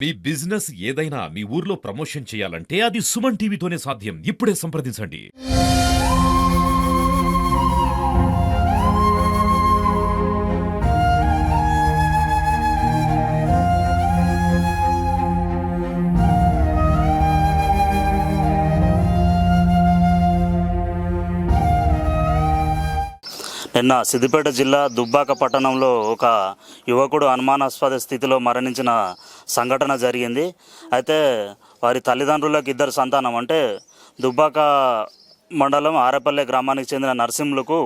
మీ business ఏదైనా మీ ఊర్లో promotion చేయాలంటే అది సుమన్ టీవీతోనే సాధ్యం. ఇప్పుడే సంప్రదించండి. నిన్న సిద్దిపేట జిల్లా దుబ్బాక పట్టణంలో ఒక యువకుడు అనుమానాస్పద స్థితిలో మరణించిన సంఘటన జరిగింది. అయితే వారి తల్లిదండ్రులకు ఇద్దరు సంతానం, అంటే దుబ్బాక మండలం ఆరేపల్లె గ్రామానికి చెందిన నరసింహులకు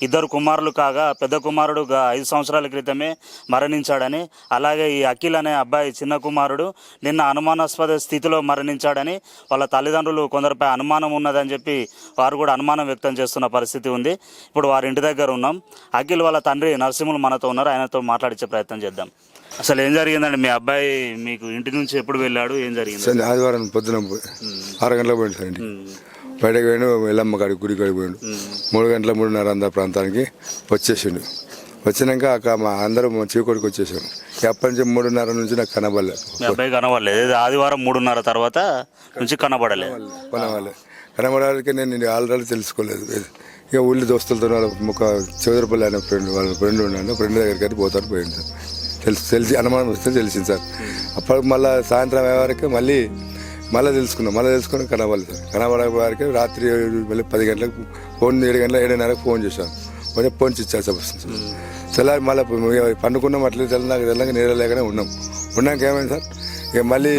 ఇద్దరు కుమారులు కాగా పెద్ద కుమారుడు 5 సంవత్సరాల క్రితమే మరణించాడని, అలాగే ఈ అఖిల్ అనే అబ్బాయి చిన్న కుమారుడు నిన్న అనుమానాస్పద స్థితిలో మరణించాడని వాళ్ళ తల్లిదండ్రులు కొందరిపై అనుమానం ఉన్నదని చెప్పి వారు కూడా అనుమానం వ్యక్తం చేస్తున్న పరిస్థితి ఉంది. ఇప్పుడు వారి ఇంటి దగ్గర ఉన్నాం. అఖిల్ వాళ్ళ తండ్రి నరసింహులు మనతో ఉన్నారు, ఆయనతో మాట్లాడించే ప్రయత్నం చేద్దాం. అసలు ఏం జరిగిందండి? మీ అబ్బాయి మీకు ఇంటి నుంచి ఎప్పుడు వెళ్ళాడు? ఏం జరిగింది? ఆదివారం పొద్దున 6 గంటలకు పోయింది సార్. ఇంటికి బయటకు పోయాడు, ఎల్లమ్మ కాడికి గుడి కాడికి పోయాడు. 3 గంటల 3:30 అందా ప్రాంతానికి వచ్చేసిండు. వచ్చినాక మా అందరూ చీకొడికి వచ్చేసాం. అప్పటి నుంచి 3:30 నుంచి నాకు కనబడలేదు. మీ అబ్బాయి కనబడలేదు? ఆదివారం 3:30 తర్వాత నుంచి కనబడలేదు. కనబడడానికి నేను ఆల్రెడీ తెలుసుకోలేదు. ఇక ఊళ్ళో దోస్తులతో ఒక చౌదరపల్లి అనే వాళ్ళ ఫ్రెండ్ ఉన్నాను, ఫ్రెండ్ దగ్గరికి అయితే పోతాను పోయింది సార్. తెలిసి అనుమానం వస్తే తెలిసింది సార్. అప్పుడు మళ్ళీ సాయంత్రం అయ్యే వరకు మళ్ళీ తెలుసుకుని కనబడలేదు సార్. కనబడే వారికి రాత్రి మళ్ళీ 10 గంటలకు ఫోన్, 7 గంటల 7:30కు ఫోన్ చేశాను. కొంచెం ఫోన్ ఇచ్చాల్సి వస్తుంది సార్. తెల్లారి మళ్ళీ పండుకున్నాం, అట్లా తెల్లగా నీళ్ళ లేకనే ఉన్నాక ఏమైంది సార్, ఇక మళ్ళీ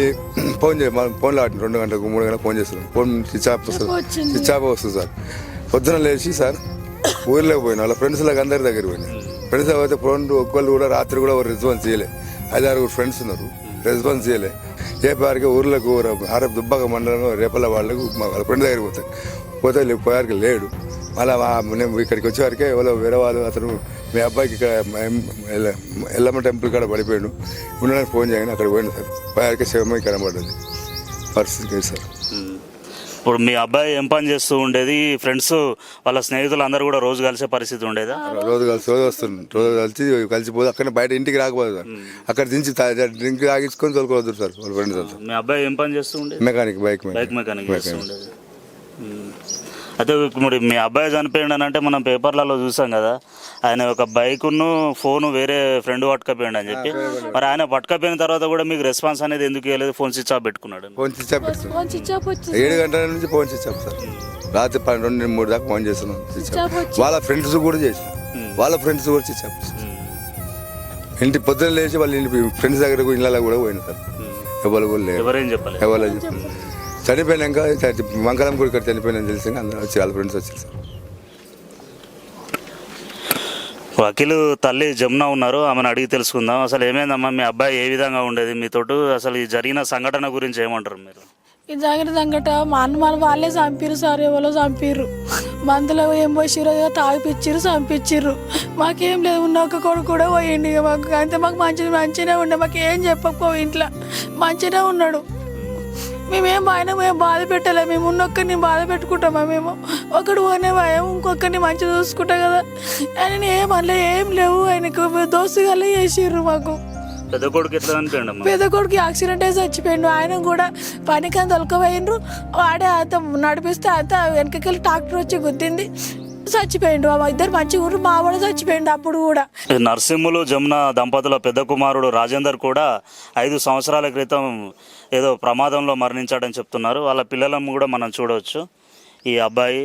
ఫోన్లో 2 గంటలకు 3 గంటలకు ఫోన్ చేస్తున్నాం. ఫోన్ స్విచ్ ఆఫ్ వస్తుంది సార్. పొద్దున లేచి సార్ ఊర్లోకి పోయినా వాళ్ళ ఫ్రెండ్స్ లాగా అందరి దగ్గర పోయినా. ఫ్రెండ్స్ అయితే ఫోన్ ఒక్కళ్ళు కూడా రాత్రి కూడా రెస్పాన్స్ చేయలే. 5-6 ఫ్రెండ్స్ ఉన్నారు, రెస్పాన్స్ చేయలే. వారికి ఊర్లకు దుబ్బాక మండలంలో రేపల్ల వాళ్ళకు వాళ్ళ ఫ్రెండ్ దగ్గరికి పోతే పోయారికి లేడు. మళ్ళీ నేను ఇక్కడికి వచ్చేవారికి ఎవరో వేరే వాళ్ళు అతను మీ అబ్బాయికి ఇక్కడ ఎల్లమ్మ టెంపుల్ కాడ పడిపోయాడు, ఉండడానికి ఫోన్ చేయగానే అక్కడ పోయింది సార్. పోయారికి శవమై కనబడ్డది పరిస్థితి సార్. ఇప్పుడు మీ అబ్బాయి ఏం పని చేస్తూ ఉండేది? ఫ్రెండ్స్ వాళ్ళ స్నేహితులు అందరూ కూడా రోజు కలిసే పరిస్థితి ఉండేదా? రోజు వస్తుంది, రోజు కలిసిపోదు. అక్కడ బయట ఇంటికి రాకపోదు సార్. అక్కడ దించి డ్రింక్ తాగించుకొని తోలుకోవద్దు సార్ వాళ్ళ ఫ్రెండ్స్. మీ అబ్బాయి ఏం పని చేస్తూ ఉండేది? మెకానిక్, బైక్ మెకానిక్ చేస్తూ ఉండేది. అయితే మరి మీ అబ్బాయి చనిపోయిండు అంటే మనం పేపర్లలో చూసాం కదా, ఆయన ఒక బైకును ఫోను వేరే ఫ్రెండ్ పట్టుకపోయిండు అని చెప్పి. మరి ఆయన పట్టుకపోయిన తర్వాత కూడా మీకు రెస్పాన్స్ అనేది ఎందుకు ఇవ్వలేదు? ఫోన్ స్విచ్ ఆఫ్ పెట్టుకున్నాడు. ఫోన్ స్విచ్ ఆఫ్ పెట్టుకున్నాడు. 7 గంటల నుంచి ఫోన్ స్విచ్ ఆఫ్ సార్. రాత్రి 12-3 దాకా ఫోన్ చేస్తున్నాం స్విచ్ ఆఫ్. వాళ్ళ ఫ్రెండ్స్ కూడా స్విచ్ ఆఫ్. ఇంటి పొద్దున లేచి వాళ్ళ ఇంటి ఫ్రెండ్స్ దగ్గరకు ఇళ్ళలో కూడా పోయింది సార్. ఎవరు కూడా లేదు, ఎవరేం చెప్పలేదు. చనిపోయినాక మంగళం గుడి ఇక్కడ చనిపోయినా తెలిసి అందరూ వచ్చి వాళ్ళ ఫ్రెండ్స్ వచ్చారు సార్. అఖిల్ తల్లి జమున ఉన్నారు, ఆమెను అడిగి తెలుసుకుందాం. అసలు ఏమైందమ్మా, మీ అబ్బాయి ఏ విధంగా ఉండేది మీతోటి? అసలు ఈ జరిగిన సంఘటన గురించి ఏమంటారు మీరు? ఈ జరిగిన సంఘటన మా అన్న వాళ్ళే చంపిరు సార్. ఎవరో చంపిర్రు, మందులో ఏం పోసిర్రు, తాగిపిచ్చిర్రు, చంపించిర్రు. మాకేం లేదు, ఉన్న ఒక కొడుకు కూడా పోయింది. మాకు అంతే, మాకు మంచిగానే ఉండే, మాకు ఏం చెప్పకపో, ఇంట్లో మంచిగానే ఉన్నాడు. మేమేం మేము బాధ పెట్టలే. మేము ఉన్నొక్కరిని బాధ పెట్టుకుంటామా? మేము ఒకడు పోనే భయం, ఇంకొకరిని మంచిగా చూసుకుంటాం కదా. ఆయన ఏమన్నా ఏం లేవు, ఆయనకు దోస్తుగా చేసిర్రు. మాకు పెద్ద కొడుకు ఎట్లా చనిపోయిండు? పెద్ద కొడుకు యాక్సిడెంట్ అయి చచ్చిపోయిండు. ఆయన కూడా పనికని తొలకపోయిండ్రు. వాడే అంత నడిపిస్తే అంత వెనకకెళ్ళి ట్రాక్టర్ వచ్చి గుద్దింది, చచ్చిపోయిండు. ఇద్దరు మంచిగా ఊరు, మా వాడు చచ్చిపోయిండు. అప్పుడు కూడా నరసింహులు జమున దంపతుల పెద్ద కుమారుడు రాజేందర్ కూడా 5 సంవత్సరాల క్రితం ఏదో ప్రమాదంలో మరణించాడని చెప్తున్నారు. వాళ్ళ పిల్లలను కూడా మనం చూడవచ్చు. ఈ అబ్బాయి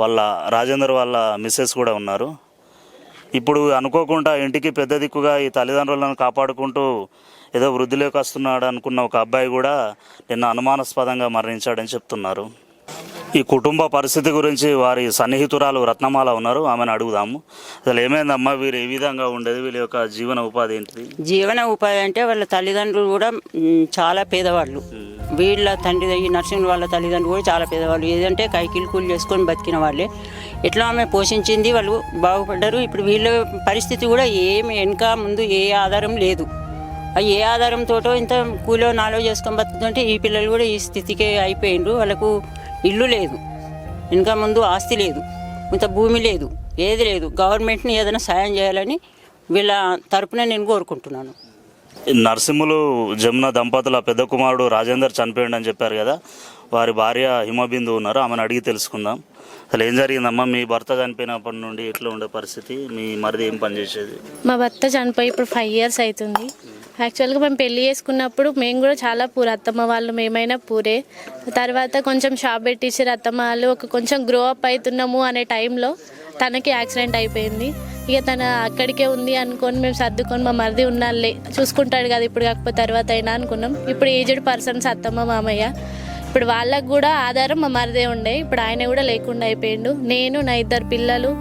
వాళ్ళ రాజేందర్ వాళ్ళ మిస్సెస్ కూడా ఉన్నారు. ఇప్పుడు అనుకోకుండా ఇంటికి పెద్ద దిక్కుగా ఈ తల్లిదండ్రులను కాపాడుకుంటూ ఏదో వృద్ధిలోకి వస్తున్నాడు అనుకున్న ఒక అబ్బాయి కూడా నిన్న అనుమానాస్పదంగా మరణించాడని చెప్తున్నారు. ఈ కుటుంబ పరిస్థితి గురించి వారి సన్నిహితురాలు రత్నమాల ఉన్నారు, ఆమెను అడుగుదాము. అసలు ఏమైందమ్మా, వీరు ఏ విధంగా ఉండేది? వీళ్ళ యొక్క జీవన ఉపాధి ఏంటిది? జీవన ఉపాధి అంటే వాళ్ళ తల్లిదండ్రులు కూడా చాలా పేదవాళ్ళు. వీళ్ళ తండ్రి, ఈ నర్సింగ్ వాళ్ళ తల్లిదండ్రులు కూడా చాలా పేదవాళ్ళు. ఏదంటే కైకిలు కూలి చేసుకొని బతికిన వాళ్ళే. ఎట్లా ఆమె పోషించింది, వాళ్ళు బాగుపడ్డారు. ఇప్పుడు వీళ్ళ పరిస్థితి కూడా ఏమి వెనక ముందు ఏ ఆధారం లేదు. ఏ ఆధారంతో ఇంత కూలో నాలో చేసుకొని బతుకుతుంటే ఈ పిల్లలు కూడా ఈ స్థితికే అయిపోయిండ్రు. వాళ్ళకు ఇల్లు లేదు, ఇంకా ముందు ఆస్తి లేదు, ఇంత భూమి లేదు, ఏది లేదు. గవర్నమెంట్ని ఏదైనా సాయం చేయాలని వీళ్ళ తరపున నేను కోరుకుంటున్నాను. నరసింహులు జమున దంపతుల పెద్ద కుమారుడు రాజేందర్ చనిపోయాడు అని చెప్పారు కదా, వారి భార్య హిమబిందు ఉన్నారు, ఆమెను అడిగి తెలుసుకుందాం. అసలు ఏం జరిగిందమ్మా? మీ భర్త చనిపోయినప్పటి నుండి ఎట్లా ఉండే పరిస్థితి? మీ మరిది ఏం పని చేసేది? మా భర్త చనిపోయి ఇప్పుడు 5 years అవుతుంది. యాక్చువల్గా మేము పెళ్లి చేసుకున్నప్పుడు మేము కూడా చాలా పూర్, అత్తమ్మ వాళ్ళు మేమైనా పూరే. తర్వాత కొంచెం షాప్ పెట్టించారు అత్తమ్మ వాళ్ళు. కొంచెం గ్రో అప్ అవుతున్నాము అనే టైంలో తనకి యాక్సిడెంట్ అయిపోయింది. ఇక తన అక్కడికే ఉంది అనుకొని మేము సర్దుకొని మా మరిది ఉన్నాళ్ళే చూసుకుంటాడు కదా ఇప్పుడు కాకపోతే తర్వాత అయినా అనుకున్నాం. ఇప్పుడు ఏజ్డ్ పర్సన్స్ అత్తమ్మ మామయ్య, ఇప్పుడు వాళ్ళకు కూడా ఆధారం మా మరిదే ఉండే. ఇప్పుడు ఆయన కూడా లేకుండా అయిపోయిండు. నేను నా 2 పిల్లలు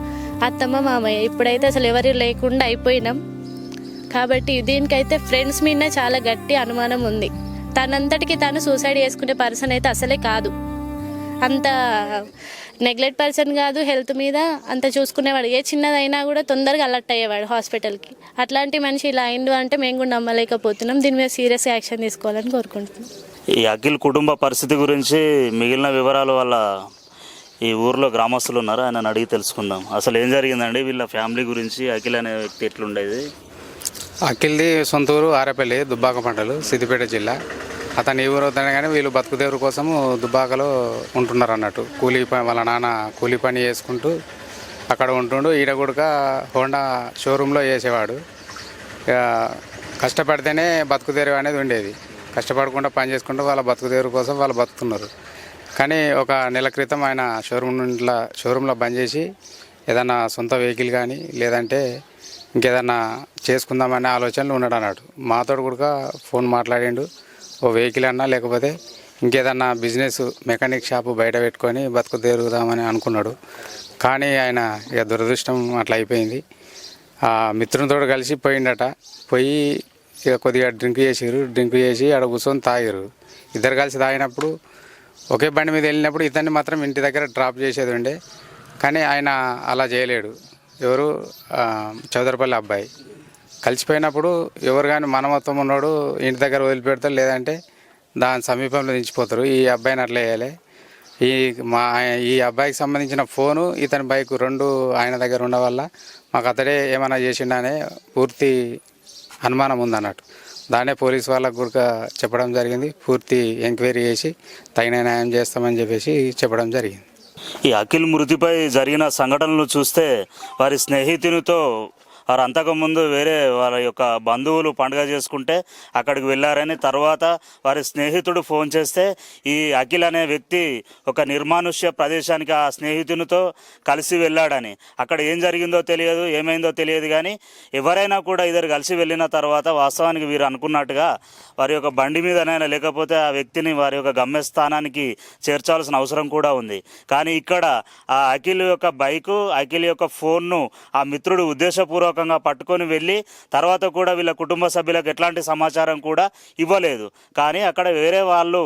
అత్తమ్మ మామయ్య ఇప్పుడైతే అసలు ఎవరు లేకుండా అయిపోయినాం. కాబట్టి దీనికైతే ఫ్రెండ్స్ మీదనే చాలా గట్టి అనుమానం ఉంది. తనంతటికి తను సూసైడ్ చేసుకునే పర్సన్ అయితే అసలే కాదు. అంత నెగ్లెక్ట్ పర్సన్ కాదు. హెల్త్ మీద అంత చూసుకునేవాడు. ఏ చిన్నదైనా కూడా తొందరగా అలర్ట్ అయ్యేవాడు హాస్పిటల్కి. అట్లాంటి మనిషి ఇలా అయిండు అంటే మేము కూడా నమ్మలేకపోతున్నాం. దీని మీద సీరియస్ యాక్షన్ తీసుకోవాలని కోరుకుంటున్నాం. ఈ అఖిల్ కుటుంబ పరిస్థితి గురించి మిగిలిన వివరాలు వల్ల ఈ ఊర్లో గ్రామస్తులు ఉన్నారు, ఆయన అడిగి తెలుసుకుందాం. అసలు ఏం జరిగిందండి వీళ్ళ ఫ్యామిలీ గురించి? అఖిల్ అనే వ్యక్తి ఎట్లుండేది? అఖిల్ది సొంత ఊరు ఆరేపల్లి, దుబ్బాక పంటలు, సిద్దిపేట జిల్లా. అతను ఈ ఊరు అవుతాడు కానీ వీళ్ళు బతుకుదేవురు కోసము దుబ్బాకలో ఉంటున్నారు అన్నట్టు. కూలీ పని, వాళ్ళ నాన్న కూలీ పని చేసుకుంటూ అక్కడ ఉంటుండు. ఈడ కూడా హోండా షోరూంలో చేసేవాడు. కష్టపడితేనే బతుకుదేరు అనేది ఉండేది. కష్టపడకుండా పని చేసుకుంటూ వాళ్ళ బతుకుదేరు కోసం వాళ్ళు బతుకుతున్నారు. కానీ ఒక నెల క్రితం ఆయన షోరూంలో బంద్ చేసి ఏదైనా సొంత వెహికల్ కానీ లేదంటే ఇంకేదన్నా చేసుకుందామనే ఆలోచనలు ఉన్నాడు అన్నట్టు. మాతో కూడా ఫోన్ మాట్లాడిండు. ఓ వెహికల్ అన్నా లేకపోతే ఇంకేదన్నా బిజినెస్ మెకానిక్ షాపు బయట పెట్టుకొని బతుకు తెరుగుదామని అనుకున్నాడు. కానీ ఆయన ఇక దురదృష్టం అట్లా అయిపోయింది. ఆ మిత్రునితో కలిసి పోయిండట. పోయి ఇక కొద్దిగా డ్రింక్ చేసి ఆడ కూర్చొని తాగారు. ఇద్దరు కలిసి తాగినప్పుడు ఒకే బండి మీద వెళ్ళినప్పుడు ఇతన్ని మాత్రం ఇంటి దగ్గర డ్రాప్ చేసేది ఉండే. కానీ ఆయన అలా చేయలేడు. ఎవరు చౌదరపల్లి అబ్బాయి కలిసిపోయినప్పుడు ఎవరు కానీ మనమత్వం ఉన్నాడు ఇంటి దగ్గర వదిలిపెడతారు, లేదంటే దాని సమీపంలో దించిపోతారు. ఈ అబ్బాయిని అట్లా వేయాలి. ఈ అబ్బాయికి సంబంధించిన ఫోను, ఇతని బైక్ 2 ఆయన దగ్గర ఉండడం వల్ల మాకు అతడే ఏమైనా చేసిండనే పూర్తి అనుమానం ఉందన్నట్టు. దాన్నే పోలీసు వాళ్ళకు కూడా చెప్పడం జరిగింది. పూర్తి ఎంక్వైరీ చేసి తగిన న్యాయం చేస్తామని చెప్పేసి చెప్పడం జరిగింది. ఈ అఖిల్ మృతిపై జరిగిన సంఘటనలు చూస్తే వారి స్నేహితునితో వారు అంతకుముందు వేరే వాళ్ళ యొక్క బంధువులు పండుగ చేసుకుంటే అక్కడికి వెళ్ళారని, తర్వాత వారి స్నేహితుడు ఫోన్ చేస్తే ఈ అఖిల్ అనే వ్యక్తి ఒక నిర్మానుష్య ప్రదేశానికి ఆ స్నేహితునితో కలిసి వెళ్ళాడని, అక్కడ ఏం జరిగిందో తెలియదు, ఏమైందో తెలియదు. కానీ ఎవరైనా కూడా ఇద్దరు కలిసి వెళ్ళిన తర్వాత వాస్తవానికి వీరు అనుకున్నట్టుగా వారి యొక్క బండి మీదనైనా లేకపోతే ఆ వ్యక్తిని వారి యొక్క గమ్యస్థానానికి చేర్చాల్సిన అవసరం కూడా ఉంది. కానీ ఇక్కడ ఆ అఖిల్ యొక్క బైకు, అఖిల్ యొక్క ఫోన్ను ఆ మిత్రుడు ఉద్దేశపూర్వకంగా పట్టుకొని వెళ్ళి తర్వాత కూడా వీళ్ళ కుటుంబ సభ్యులకు ఎట్లాంటి సమాచారం కూడా ఇవ్వలేదు. కానీ అక్కడ వేరే వాళ్ళు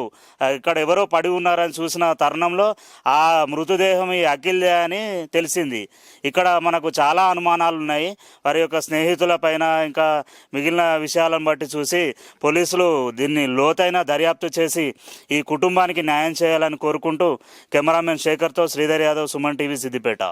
ఇక్కడ ఎవరో పడి ఉన్నారని చూసిన తరుణంలో ఆ మృతదేహం ఈ అఖిల్దే అని తెలిసింది. ఇక్కడ మనకు చాలా అనుమానాలు ఉన్నాయి వారి యొక్క స్నేహితుల పైన. ఇంకా మిగిలిన విషయాలను బట్టి చూసి పోలీసులు దీన్ని లోతైన దర్యాప్తు చేసి ఈ కుటుంబానికి న్యాయం చేయాలని కోరుకుంటూ కెమెరామెన్ శేఖర్తో శ్రీధర్ యాదవ్, సుమన్ టీవీ, సిద్దిపేట.